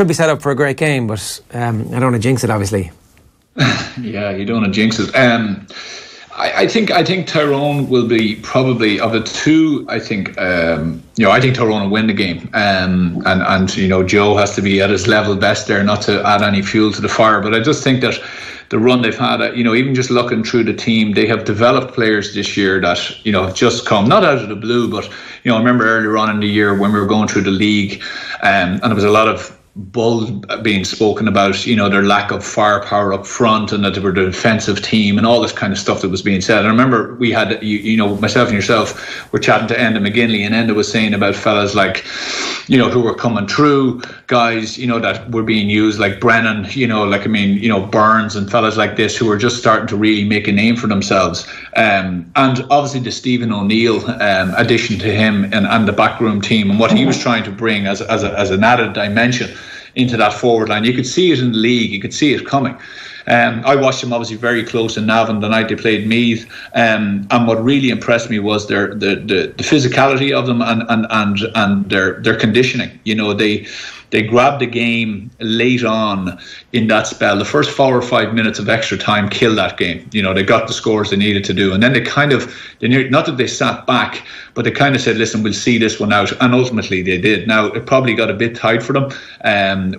Should be set up for a great game, but I don't want to jinx it, obviously. Yeah, you don't want to jinx it. I think Tyrone will be probably of the two. I think I think Tyrone will win the game, and Joe has to be at his level best there, not to add any fuel to the fire. But I just think that the run they've had, even just looking through the team, they have developed players this year that have just come not out of the blue, but I remember earlier on in the year when we were going through the league, and there was a lot of bull being spoken about, their lack of firepower up front and that they were the defensive team and all this kind of stuff that was being said. I remember we had, myself and yourself were chatting to Enda McGinley, and Enda was saying about fellas like, who were coming through, guys, that were being used like Brennan, Burns and fellas like this who were just starting to really make a name for themselves. And obviously the Stephen O'Neill addition to him and the backroom team and what he was trying to bring as an added dimension into that forward line. You could see it in the league, you could see it coming. I watched them obviously very close in Navan the night they played Meath, and what really impressed me was the physicality of them and their conditioning. They grabbed the game late on in that spell. The first 4 or 5 minutes of extra time killed that game. They got the scores they needed to do, and then they not that they sat back, but they kind of said, listen, we'll see this one out, and ultimately they did. Now it probably got a bit tight for them,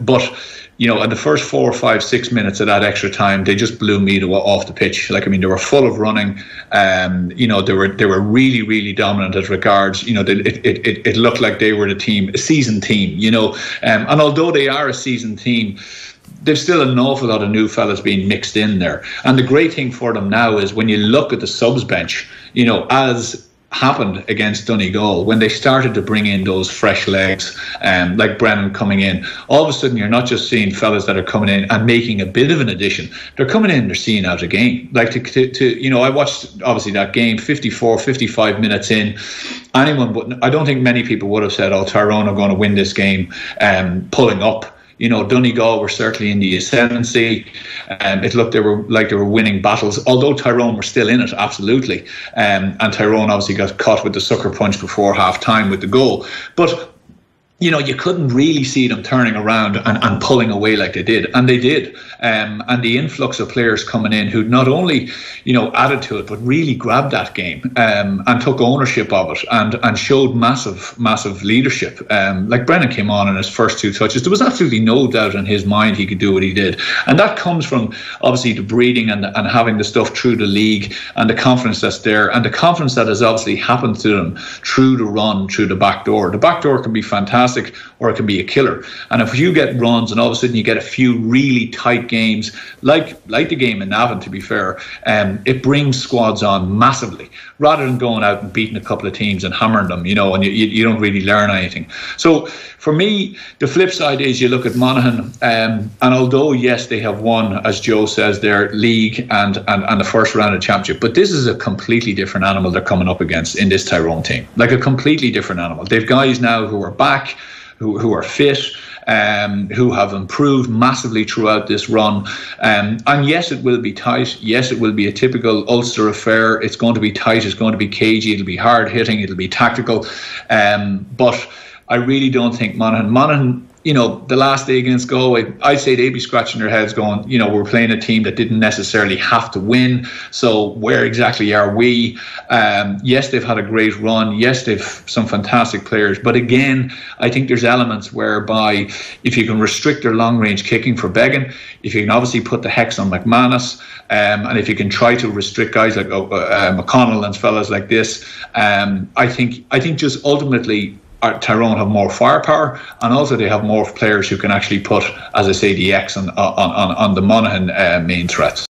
but in the first 4 or 5, 6 minutes of that extra time, they just blew Meath off the pitch. They were full of running. They were really, really dominant as regards. It looked like they were a seasoned team. And although they are a seasoned team, there's still an awful lot of new fellas being mixed in there. And the great thing for them now is when you look at the subs bench, as happened against Donegal, when they started to bring in those fresh legs, like Brennan coming in, all of a sudden you're not just seeing fellas that are coming in and making a bit of an addition. They're coming in, they're seeing out a game. I watched obviously that game, 54, 55 minutes in. I don't think many people would have said, Tyrone are going to win this game pulling up. Donegal were certainly in the ascendancy. It looked they were winning battles, although Tyrone were still in it, absolutely. And Tyrone obviously got caught with the sucker punch before half time with the goal. But you couldn't really see them turning around and pulling away like they did. And they did. And the influx of players coming in who not only, added to it, but really grabbed that game and took ownership of it and showed massive leadership. Like Brennan came on in his first 2 touches. There was absolutely no doubt in his mind he could do what he did. And that comes from obviously the breeding and having the stuff through the league and the confidence that's there and the confidence that has obviously happened to them through the run, through the back door. The back door can be fantastic, or it can be a killer. And if you get runs and all of a sudden you get a few really tight games, like the game in Navan, to be fair, it brings squads on massively, rather than going out and beating a couple of teams and hammering them, and you don't really learn anything. So for me, the flip side is you look at Monaghan, and although yes, they have won, as Joe says, their league and the first round of championship, but this is a completely different animal they're coming up against in this Tyrone team. Like a completely different animal. They've guys now who are back, who are fit, who have improved massively throughout this run. And yes, it will be tight. Yes, it will be a typical Ulster affair. It's going to be tight. It's going to be cagey. It'll be hard hitting. It'll be tactical. But I really don't think Monaghan, the last day against Galway, I'd say they'd be scratching their heads going, we're playing a team that didn't necessarily have to win. So where exactly are we? Yes, they've had a great run. Yes, they've some fantastic players. But again, I think there's elements whereby if you can restrict their long-range kicking for Beggan, if you can obviously put the hex on McManus, and if you can try to restrict guys like McConnell and fellas like this, I think just ultimately Tyrone have more firepower, and also they have more players who can actually put, as I say, the X on the Monaghan main threats.